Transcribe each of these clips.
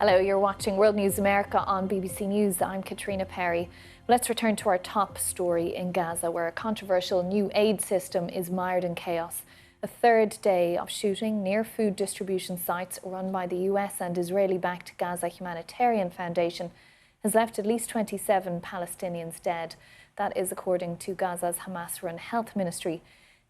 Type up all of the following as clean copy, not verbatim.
Hello, you're watching World News America on BBC News. I'm Katrina Perry. Let's return to our top story in Gaza, where a controversial new aid system is mired in chaos. A third day of shooting near food distribution sites run by the US and Israeli-backed Gaza Humanitarian Foundation has left at least 27 Palestinians dead. That is according to Gaza's Hamas-run health ministry.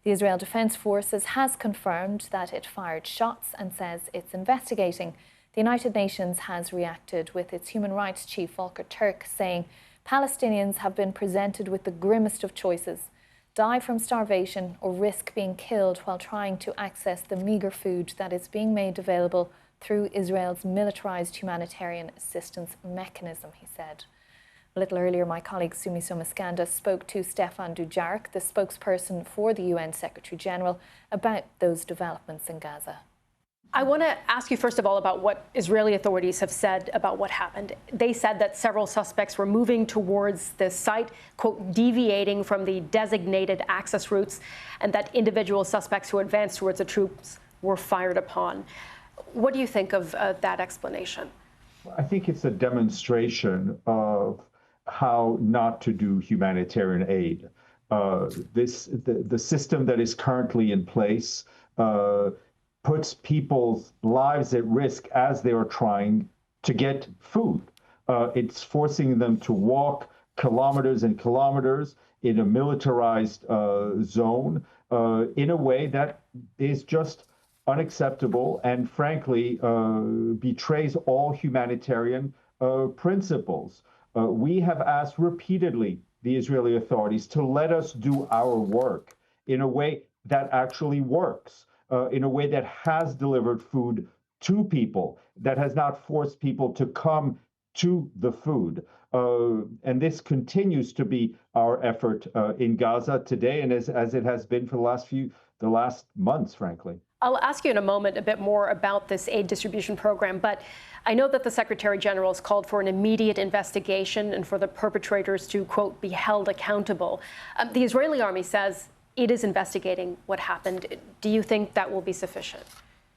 The Israel Defense Forces has confirmed that it fired shots and says it's investigating. The United Nations has reacted with its human rights chief, Volker Turk, saying Palestinians have been presented with the grimmest of choices: die from starvation or risk being killed while trying to access the meagre food that is being made available through Israel's militarized humanitarian assistance mechanism, he said. A little earlier, my colleague Sumi Somaskanda spoke to Stefan Dujarric, the spokesperson for the UN Secretary-General, about those developments in Gaza. I want to ask you, first of all, about what Israeli authorities have said about what happened. They said that several suspects were moving towards the site, quote, deviating from the designated access routes, and that individual suspects who advanced towards the troops were fired upon. What do you think of that explanation? I think it's a demonstration of how not to do humanitarian aid. The system that is currently in place puts people's lives at risk as they are trying to get food. It's forcing them to walk kilometers and kilometers in a militarized zone in a way that is just unacceptable and frankly betrays all humanitarian principles. We have asked repeatedly the Israeli authorities to let us do our work in a way that actually works. In a way that has delivered food to people, that has not forced people to come to the food. And this continues to be our effort in Gaza today, and as it has been for the last months, frankly. I'll ask you in a moment a bit more about this aid distribution program, but I know that the Secretary General has called for an immediate investigation and for the perpetrators to, quote, be held accountable. The Israeli army says it is investigating what happened. Do you think that will be sufficient?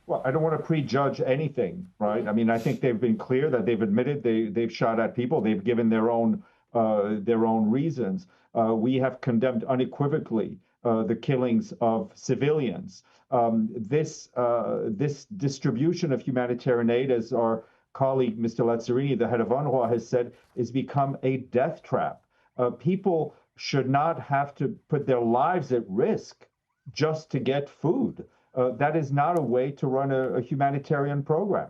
Well, I don't want to prejudge anything, right? I mean, I think they've been clear that they've admitted they've shot at people. They've given their own reasons. We have condemned unequivocally the killings of civilians. This distribution of humanitarian aid, as our colleague Mr. Lazzarini, the head of UNRWA, has said, has become a death trap. People should not have to put their lives at risk just to get food. That is not a way to run a humanitarian program.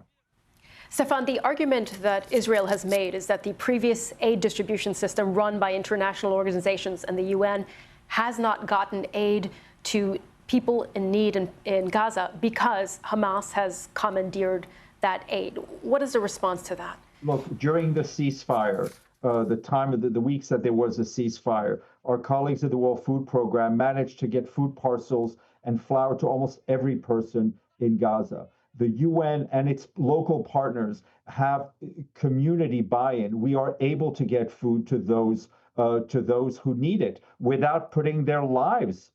Stefan, the argument that Israel has made is that the previous aid distribution system run by international organizations and the UN has not gotten aid to people in need in Gaza because Hamas has commandeered that aid. What is the response to that? Look, during the ceasefire, the time of the weeks that there was a ceasefire, our colleagues at the World Food Program managed to get food parcels and flour to almost every person in Gaza. The UN and its local partners have community buy-in. We are able to get food to those who need it without putting their lives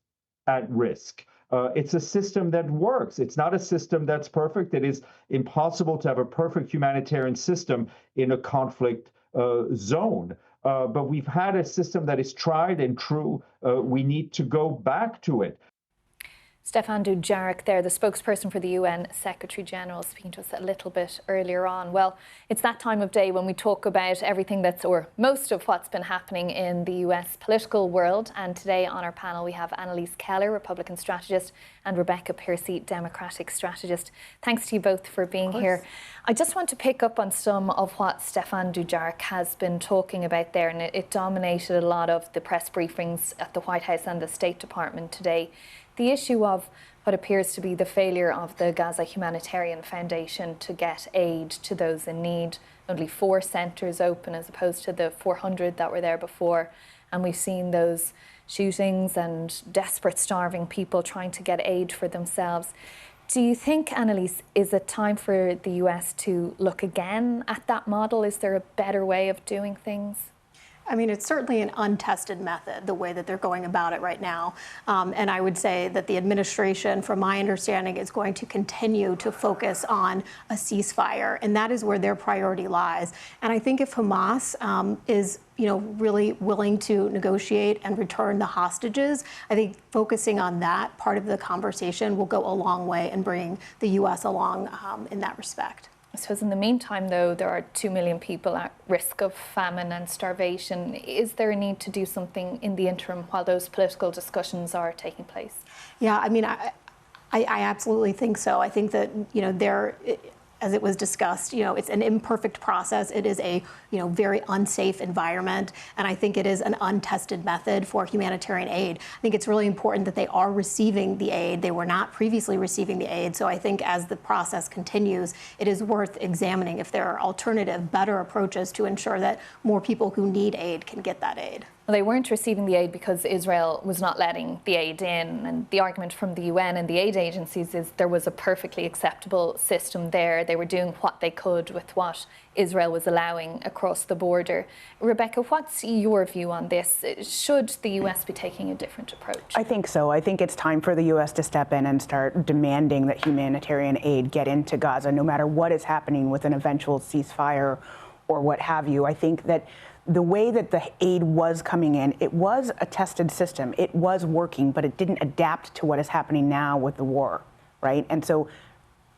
at risk. It's a system that works. It's not a system that's perfect. It is impossible to have a perfect humanitarian system in a conflict zone. But we've had a system that is tried and true. We need to go back to it. Stefan Dujarric there, the spokesperson for the UN Secretary-General, speaking to us a little bit earlier on. Well, it's that time of day when we talk about everything or most of what's been happening in the US political world. And today on our panel, we have Annalise Keller, Republican strategist, and Rebecca Piercy, Democratic strategist. Thanks to you both for being here. I just want to pick up on some of what Stefan Dujarric has been talking about there, and it dominated a lot of the press briefings at the White House and the State Department today. The issue of what appears to be the failure of the Gaza Humanitarian Foundation to get aid to those in need. Only 4 centres open as opposed to the 400 that were there before. And we've seen those shootings and desperate, starving people trying to get aid for themselves. Do you think, Annalise, is it time for the US to look again at that model? Is there a better way of doing things? I mean, it's certainly an untested method, the way that they're going about it right now. And I would say that the administration, from my understanding, is going to continue to focus on a ceasefire, and that is where their priority lies. And I think if Hamas is really willing to negotiate and return the hostages, I think focusing on that part of the conversation will go a long way in bringing the U.S. along in that respect. I suppose in the meantime, though, there are 2 million people at risk of famine and starvation. Is there a need to do something in the interim while those political discussions are taking place? Yeah, I mean, I absolutely think so. I think that, as it was discussed, it's an imperfect process. It is a, very unsafe environment. And I think it is an untested method for humanitarian aid. I think it's really important that they are receiving the aid. They were not previously receiving the aid. So I think as the process continues, it is worth examining if there are alternative, better approaches to ensure that more people who need aid can get that aid. Well, they weren't receiving the aid because Israel was not letting the aid in. And the argument from the UN and the aid agencies is there was a perfectly acceptable system there. They were doing what they could with what Israel was allowing across the border. Rebecca, what's your view on this? Should the US be taking a different approach? I think so. I think it's time for the US to step in and start demanding that humanitarian aid get into Gaza, no matter what is happening with an eventual ceasefire or what have you. I think that the way that the aid was coming in, it was a tested system. It was working, but it didn't adapt to what is happening now with the war, right? And so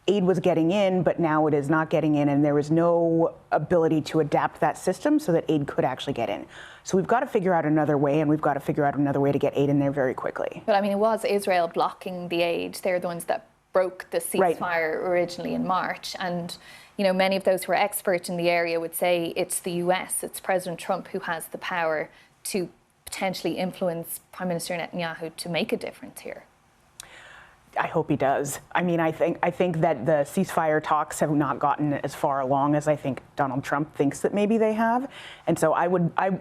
aid was getting in, but now it is not getting in, and there is no ability to adapt that system so that aid could actually get in. So we've got to figure out another way, and we've got to figure out another way to get aid in there very quickly. But I mean, it was Israel blocking the aid. They're the ones that broke the ceasefire originally in March. And many of those who are experts in the area would say it's the US, it's President Trump who has the power to potentially influence Prime Minister Netanyahu to make a difference here. I hope he does. I mean, I think that the ceasefire talks have not gotten as far along as I think Donald Trump thinks that maybe they have. And so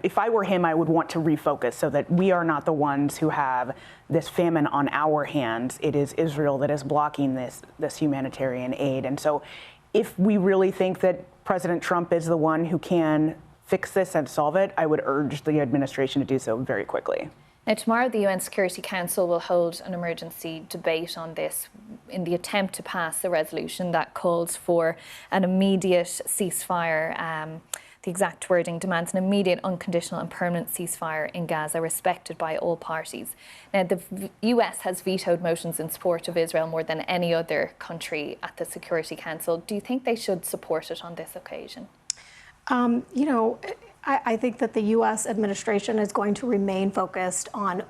if I were him, I would want to refocus so that we are not the ones who have this famine on our hands. It is Israel that is blocking this humanitarian aid. And so if we really think that President Trump is the one who can fix this and solve it, I would urge the administration to do so very quickly. Now, tomorrow the UN Security Council will hold an emergency debate on this in the attempt to pass a resolution that calls for an immediate ceasefire. The exact wording demands an immediate, unconditional and permanent ceasefire in Gaza, respected by all parties. Now, the US has vetoed motions in support of Israel more than any other country at the Security Council. Do you think they should support it on this occasion? I think that the U.S. administration is going to remain focused on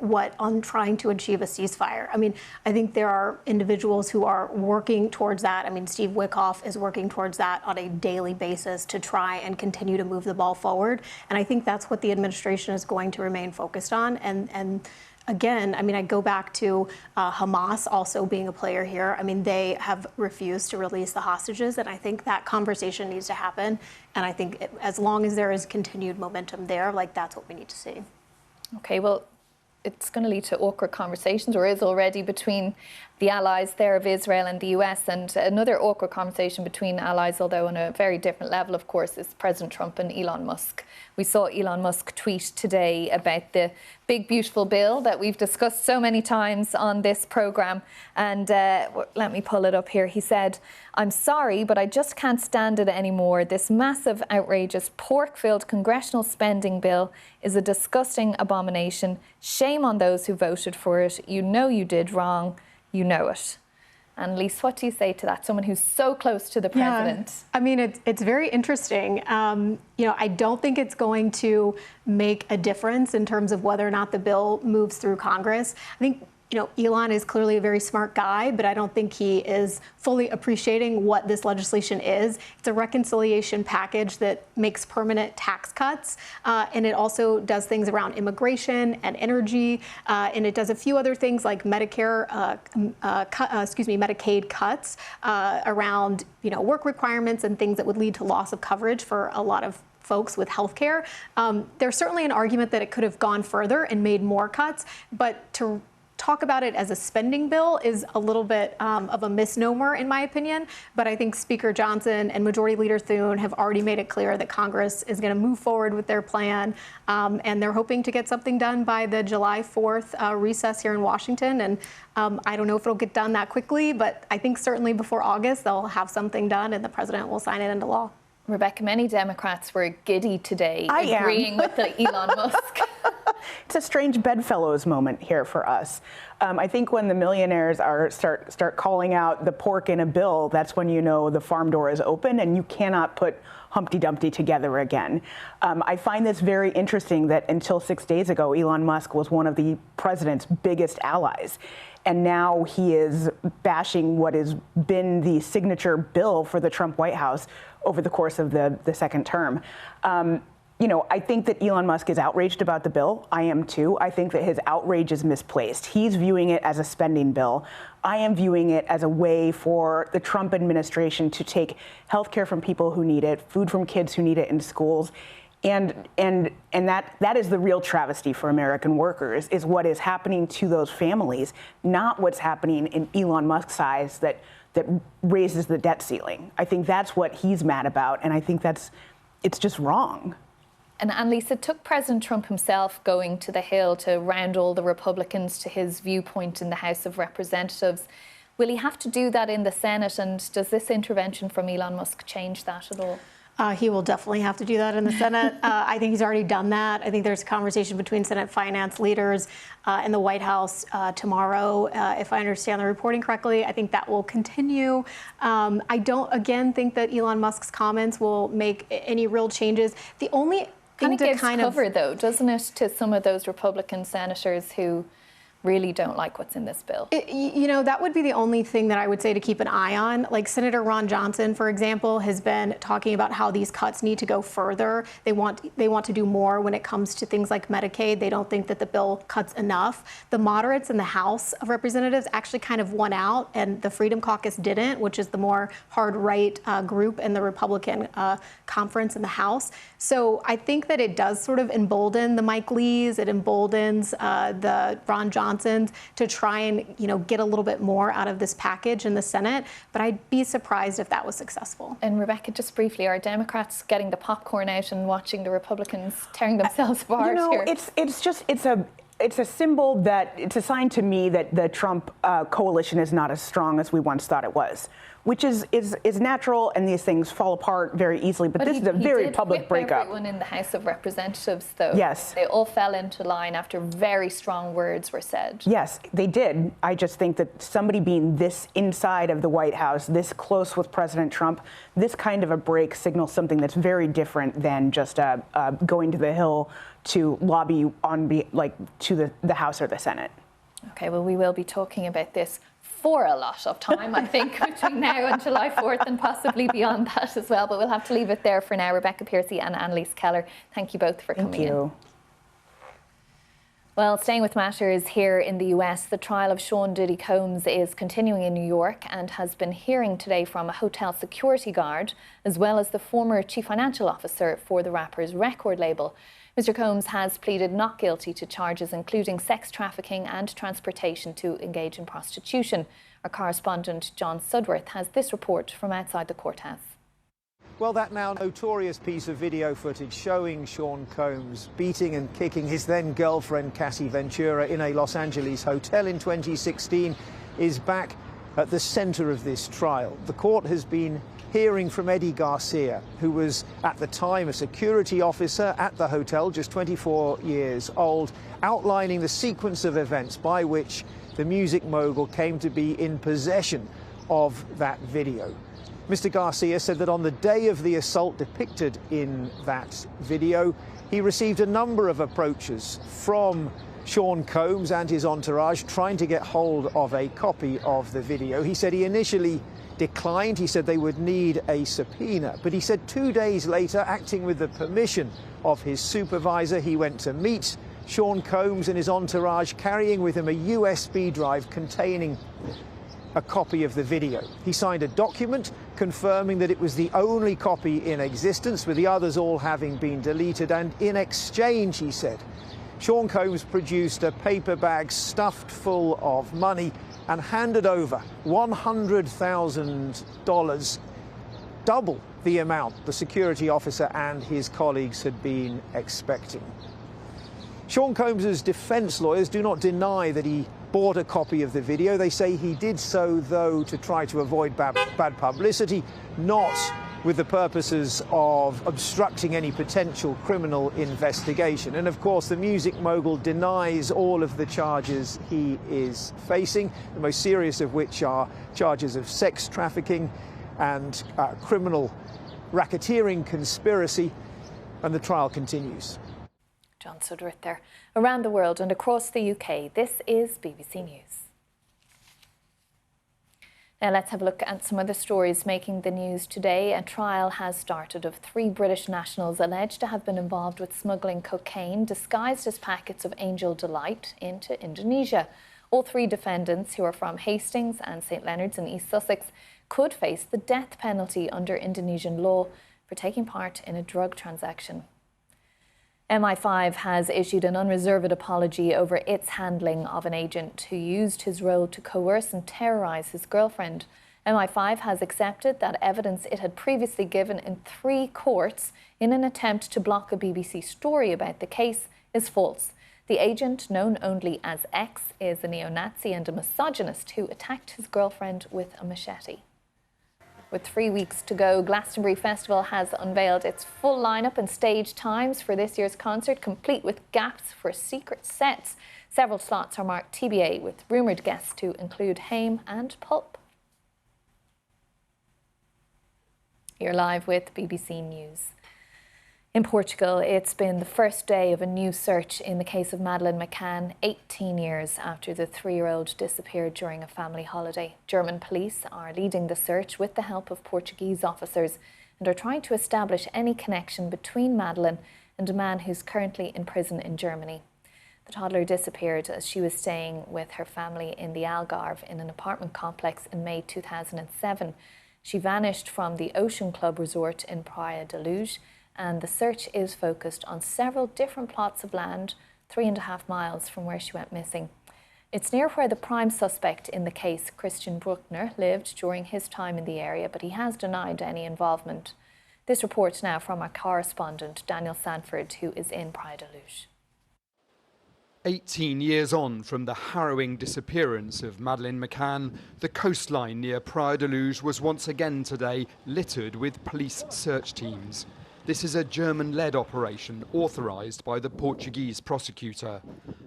trying to achieve a ceasefire. I mean, I think there are individuals who are working towards that. I mean, Steve Witkoff is working towards that on a daily basis to try and continue to move the ball forward. And I think that's what the administration is going to remain focused on. And again, I mean, I go back to Hamas also being a player here. I mean, they have refused to release the hostages, and I think that conversation needs to happen. And I think as long as there is continued momentum there, that's what we need to see. Okay, well, it's going to lead to awkward conversations, or is already, between the allies there of Israel and the US. And another awkward conversation between allies, although on a very different level, of course, is President Trump and Elon Musk. We saw Elon Musk tweet today about the big, beautiful bill that we've discussed so many times on this programme. And let me pull it up here. He said, "I'm sorry, but I just can't stand it anymore. This massive, outrageous, pork-filled congressional spending bill is a disgusting abomination. Shame on those who voted for it. You know you did wrong. You know it." And Lise, what do you say to that? Someone who's so close to the president. Yeah, I mean, it's very interesting. I don't think it's going to make a difference in terms of whether or not the bill moves through Congress. I think Elon is clearly a very smart guy, but I don't think he is fully appreciating what this legislation is. It's a reconciliation package that makes permanent tax cuts, and it also does things around immigration and energy, and it does a few other things like Medicaid cuts around work requirements and things that would lead to loss of coverage for a lot of folks with healthcare. There's certainly an argument that it could have gone further and made more cuts, but to talk about it as a spending bill is a little bit of a misnomer, in my opinion. But I think Speaker Johnson and Majority Leader Thune have already made it clear that Congress is going to move forward with their plan. And they're hoping to get something done by the July 4th recess here in Washington. And I don't know if it'll get done that quickly, but I think certainly before August, they'll have something done and the president will sign it into law. Rebecca, many Democrats were giddy today, agreeing with Elon Musk. It's a strange bedfellows moment here for us. I think when the millionaires start calling out the pork in a bill, that's when you know the farm door is open and you cannot put Humpty Dumpty together again. I find this very interesting that until 6 days ago, Elon Musk was one of the president's biggest allies. And now he is bashing what has been the signature bill for the Trump White House over the course of the second term. You know, I think that Elon Musk is outraged about the bill. I am too. I think that his outrage is misplaced. He's viewing it as a spending bill. I am viewing it as a way for the Trump administration to take health care from people who need it, food from kids who need it in schools. And that is the real travesty for American workers, is what is happening to those families, not what's happening in Elon Musk's eyes that raises the debt ceiling. I think that's what he's mad about, and I think it's just wrong. And Annalise, it took President Trump himself going to the Hill to round all the Republicans to his viewpoint in the House of Representatives. Will he have to do that in the Senate? And does this intervention from Elon Musk change that at all? He will definitely have to do that in the Senate. I think he's already done that. I think there's a conversation between Senate finance leaders and the White House tomorrow, if I understand the reporting correctly. I think that will continue. I don't, again, think that Elon Musk's comments will make any real changes. The only thing to gives cover, though, doesn't it, to some of those Republican senators who really don't like what's in this bill? You know, that would be the only thing that I would say to keep an eye on. Like Senator Ron Johnson, for example, has been talking about how these cuts need to go further. They want to do more when it comes to things like Medicaid. They don't think that the bill cuts enough. The moderates in the House of Representatives actually kind of won out, and the Freedom Caucus didn't, which is the more hard right group in the Republican conference in the House. So I think that it does sort of embolden the Mike Lees, it emboldens the Ron Johnsons to try and, you know, get a little bit more out of this package in the Senate. But I'd be surprised if that was successful. And Rebecca, just briefly, are Democrats getting the popcorn out and watching the Republicans tearing themselves apart? You know, here? it's a symbol that it's a sign to me that the Trump coalition is not as strong as we once thought it was, which is natural, and these things fall apart very easily. But this is a very public breakup. Everyone in the House of Representatives, though. Yes. They all fell into line after very strong words were said. Yes, they did. I just think that somebody being this inside of the White House, this close with President Trump, this kind of a break signals something that's very different than just going to the Hill to lobby to the House or the Senate. Okay, well, we will be talking about this for a lot of time, I think, between now and July 4th and possibly beyond that as well. But we'll have to leave it there for now. Rebecca Piercy and Annalise Keller, thank you both for coming in. Well, staying with matters here in the US, the trial of Sean Diddy Combs is continuing in New York and has been hearing today from a hotel security guard, as well as the former chief financial officer for the rapper's record label. Mr. Combs has pleaded not guilty to charges including sex trafficking and transportation to engage in prostitution. Our correspondent John Sudworth has this report from outside the courthouse. Well, that now notorious piece of video footage showing Sean Combs beating and kicking his then-girlfriend Cassie Ventura in a Los Angeles hotel in 2016 is back at the center of this trial. The court has been hearing from Eddie Garcia, who was at the time a security officer at the hotel, just 24 years old, outlining the sequence of events by which the music mogul came to be in possession of that video. Mr. Garcia said that on the day of the assault depicted in that video, he received a number of approaches from Sean Combs and his entourage trying to get hold of a copy of the video. He said he initially declined. He said they would need a subpoena. But he said 2 days later, acting with the permission of his supervisor, he went to meet Sean Combs and his entourage, carrying with him a USB drive containing a copy of the video. He signed a document confirming that it was the only copy in existence, with the others all having been deleted. And in exchange, he said, Sean Combs produced a paper bag stuffed full of money and handed over $100,000, double the amount the security officer and his colleagues had been expecting. Sean Combs' defence lawyers do not deny that he bought a copy of the video. They say he did so, though, to try to avoid bad publicity, not with the purposes of obstructing any potential criminal investigation. And of course, the music mogul denies all of the charges he is facing, the most serious of which are charges of sex trafficking and criminal racketeering conspiracy, and the trial continues. John Sudworth there. Around the world and across the UK, this is BBC News. Now let's have a look at some other stories making the news today. A trial has started of 3 British nationals alleged to have been involved with smuggling cocaine disguised as packets of Angel Delight into Indonesia. All 3 defendants, who are from Hastings and St Leonards in East Sussex, could face the death penalty under Indonesian law for taking part in a drug transaction. MI5 has issued an unreserved apology over its handling of an agent who used his role to coerce and terrorise his girlfriend. MI5 has accepted that evidence it had previously given in 3 courts in an attempt to block a BBC story about the case is false. The agent, known only as X, is a neo-Nazi and a misogynist who attacked his girlfriend with a machete. With 3 weeks to go, Glastonbury Festival has unveiled its full lineup and stage times for this year's concert, complete with gaps for secret sets. Several slots are marked TBA, with rumoured guests to include Haim and Pulp. You're live with BBC News. In Portugal, it's been the first day of a new search in the case of Madeleine McCann, 18 years after the 3-year-old disappeared during a family holiday. German police are leading the search with the help of Portuguese officers and are trying to establish any connection between Madeleine and a man who's currently in prison in Germany. The toddler disappeared as she was staying with her family in the Algarve in an apartment complex in May 2007. She vanished from the Ocean Club resort in Praia da Luz, and the search is focused on several different plots of land 3.5 miles from where she went missing. It's near where the prime suspect in the case, Christian Bruckner, lived during his time in the area, but he has denied any involvement. This report now from our correspondent, Daniel Sanford, who is in Praia da Luz. 18 years on from the harrowing disappearance of Madeleine McCann, the coastline near Praia da Luz was once again today littered with police search teams. This is a German-led operation authorised by the Portuguese prosecutor.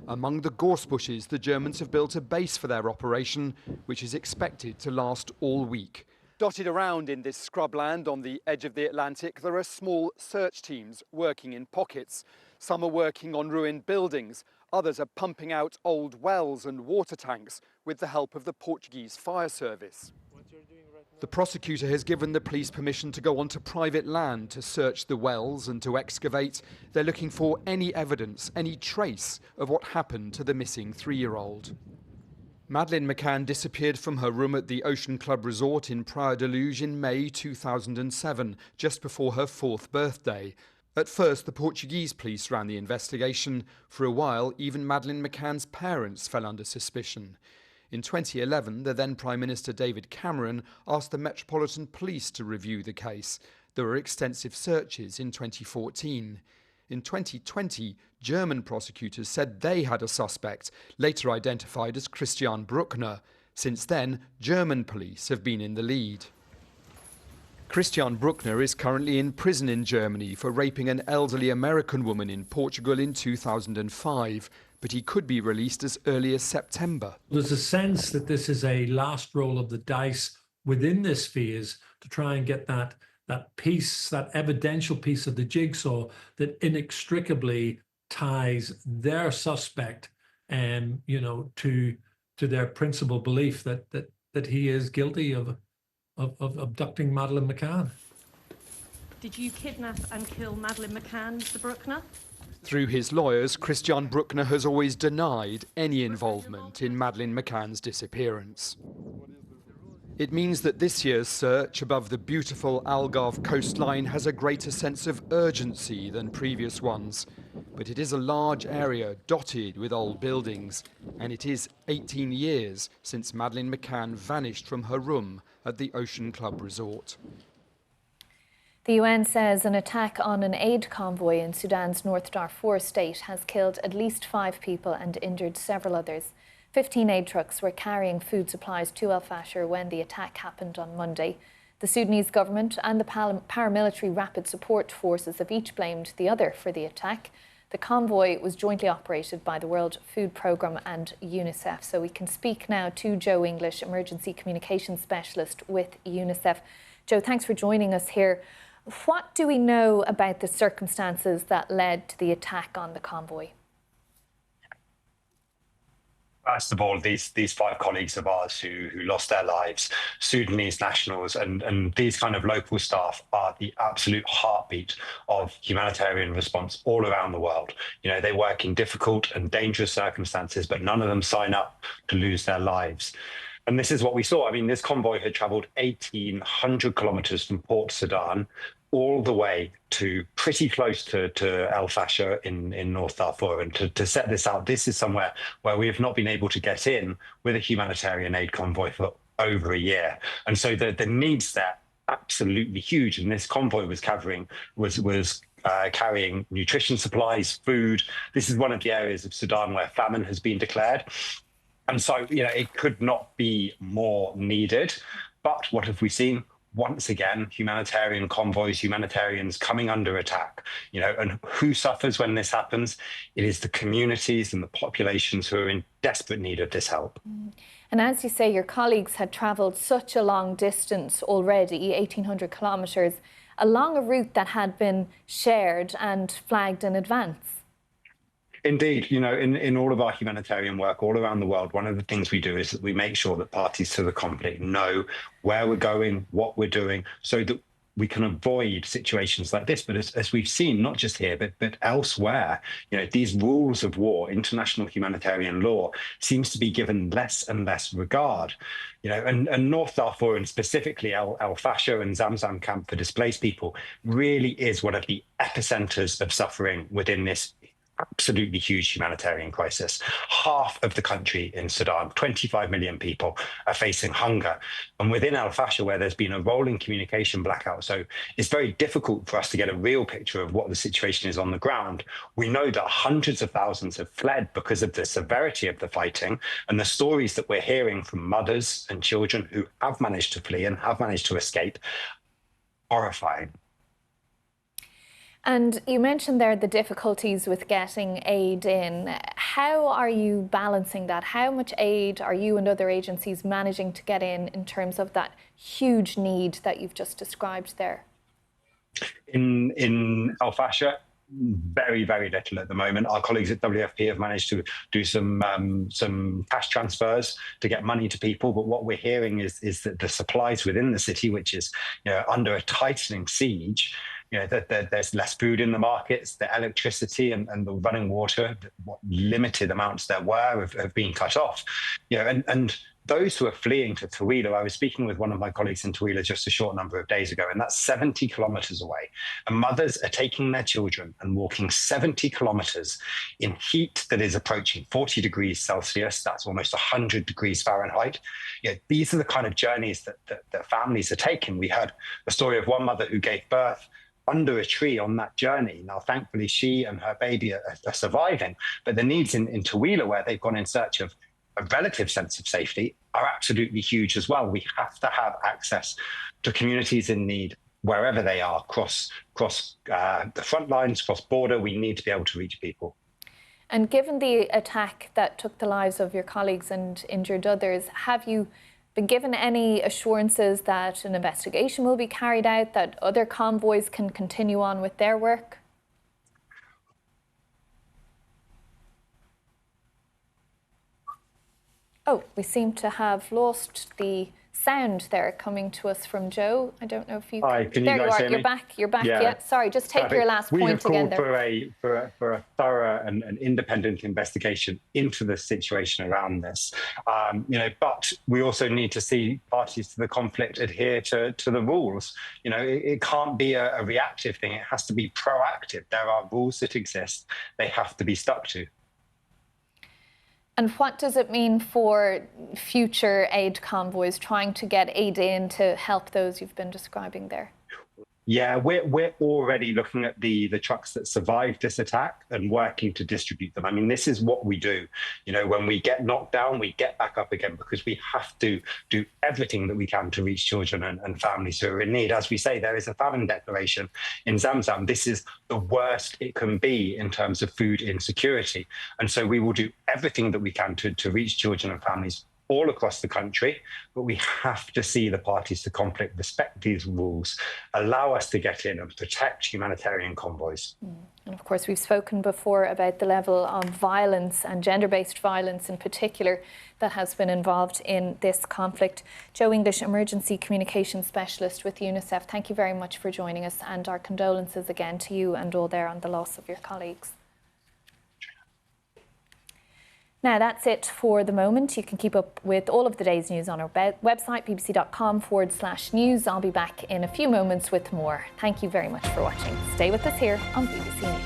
Among the gorse bushes, the Germans have built a base for their operation, which is expected to last all week. Dotted around in this scrubland on the edge of the Atlantic, there are small search teams working in pockets. Some are working on ruined buildings, others are pumping out old wells and water tanks with the help of the Portuguese fire service. The prosecutor has given the police permission to go onto private land to search the wells and to excavate. They're looking for any evidence, any trace of what happened to the missing 3-year-old. Madeleine McCann disappeared from her room at the Ocean Club resort in Praia da Luz in May 2007, just before her 4th birthday. At first, the Portuguese police ran the investigation. For a while, even Madeleine McCann's parents fell under suspicion. In 2011, the then Prime Minister David Cameron asked the Metropolitan Police to review the case. There were extensive searches in 2014. In 2020, German prosecutors said they had a suspect, later identified as Christian Bruckner. Since then, German police have been in the lead. Christian Bruckner is currently in prison in Germany for raping an elderly American woman in Portugal in 2005. But he could be released as early as September. There's a sense that this is a last roll of the dice within this phase to try and get that piece, that evidential piece of the jigsaw that inextricably ties their suspect, to their principal belief that he is guilty of abducting Madeleine McCann. Did you kidnap and kill Madeleine McCann, Mr. Bruckner? Through his lawyers, Christian Bruckner has always denied any involvement in Madeleine McCann's disappearance. It means that this year's search above the beautiful Algarve coastline has a greater sense of urgency than previous ones. but it is a large area dotted with old buildings, and it is 18 years since Madeleine McCann vanished from her room at the Ocean Club Resort. The UN says an attack on an aid convoy in Sudan's North Darfur state has killed at least 5 people and injured several others. 15 aid trucks were carrying food supplies to El Fasher when the attack happened on Monday. The Sudanese government and the paramilitary rapid support forces have each blamed the other for the attack. The convoy was jointly operated by the World Food Programme and UNICEF. So we can speak now to Joe English, Emergency Communications Specialist with UNICEF. Joe, thanks for joining us here. What do we know about the circumstances that led to the attack on the convoy? First of all, these 5 colleagues of ours who lost their lives, Sudanese nationals, and these kind of local staff are the absolute heartbeat of humanitarian response all around the world. You know, they work in difficult and dangerous circumstances, but none of them sign up to lose their lives. And this is what we saw. I mean, this convoy had traveled 1,800 kilometers from Port Sudan all the way to pretty close to El Fasher in North Darfur. And to set this out, this is somewhere where we have not been able to get in with a humanitarian aid convoy for over a year. And so the needs there are absolutely huge. And this convoy was carrying nutrition supplies, food. This is one of the areas of Sudan where famine has been declared. And so, you know, it could not be more needed. But what have we seen? Once again, humanitarian convoys, humanitarians coming under attack, you know, and who suffers when this happens? It is the communities and the populations who are in desperate need of this help. And as you say, your colleagues had travelled such a long distance already, 1,800 kilometres, along a route that had been shared and flagged in advance. Indeed, you know, in all of our humanitarian work all around the world, one of the things we do is that we make sure that parties to the conflict know where we're going, what we're doing, so that we can avoid situations like this. But as we've seen, not just here, but elsewhere, you know, these rules of war, international humanitarian law, seems to be given less and less regard. You know, and North Darfur, and specifically El Fasher and Zamzam camp for displaced people, really is one of the epicenters of suffering within this absolutely huge humanitarian crisis. Half of the country in Sudan, 25 million people, are facing hunger. And within El Fasher, where there's been a rolling communication blackout, so it's very difficult for us to get a real picture of what the situation is on the ground. We know that hundreds of thousands have fled because of the severity of the fighting, and the stories that we're hearing from mothers and children who have managed to flee and have managed to escape, horrifying. And you mentioned there the difficulties with getting aid in. How are you balancing that? How much aid are you and other agencies managing to get in terms of that huge need that you've just described there? In El Fasher, very, very little at the moment. Our colleagues at WFP have managed to do some cash transfers to get money to people. But what we're hearing is that the supplies within the city, which is, you know, under a tightening siege, you know, that there's less food in the markets, the electricity and the running water, what limited amounts there were have been cut off. You know, and those who are fleeing to Tawila, I was speaking with one of my colleagues in Tawila just a short number of days ago, and that's 70 kilometers away. And mothers are taking their children and walking 70 kilometers in heat that is approaching 40 degrees Celsius. That's almost 100 degrees Fahrenheit. You know, these are the kind of journeys that families are taking. We heard the story of one mother who gave birth under a tree on that journey. Now, thankfully, she and her baby are surviving, but the needs in Tawila, where they've gone in search of a relative sense of safety, are absolutely huge as well. We have to have access to communities in need wherever they are, across the front lines, cross border. We need to be able to reach people. And given the attack that took the lives of your colleagues and injured others, have you been given any assurances that an investigation will be carried out, that other convoys can continue on with their work? Oh, we seem to have lost the sound there coming to us from Joe. I don't know if you... Hi, can you there guys you are. hear me? You're back. Yeah. Sorry, just take your last point again there. We have called for a thorough an independent investigation into the situation around this. But we also need to see parties to the conflict adhere to the rules. It can't be a reactive thing. It has to be proactive. There are rules that exist. They have to be stuck to. And what does it mean for future aid convoys trying to get aid in to help those you've been describing there? Yeah, we're already looking at the trucks that survived this attack and working to distribute them. I mean, this is what we do. When we get knocked down, we get back up again, because we have to do everything that we can to reach children and families who are in need. As we say, there is a famine declaration in Zamzam. This is the worst it can be in terms of food insecurity. And so we will do everything that we can to reach children and families all across the country, but we have to see the parties to conflict respect these rules, allow us to get in and protect humanitarian convoys. And of course, we've spoken before about the level of violence and gender-based violence in particular that has been involved in this conflict. Joe English, Emergency Communications Specialist with UNICEF, thank you very much for joining us, and our condolences again to you and all there on the loss of your colleagues. Now, that's it for the moment. You can keep up with all of the day's news on our website, bbc.com/news. I'll be back in a few moments with more. Thank you very much for watching. Stay with us here on BBC News.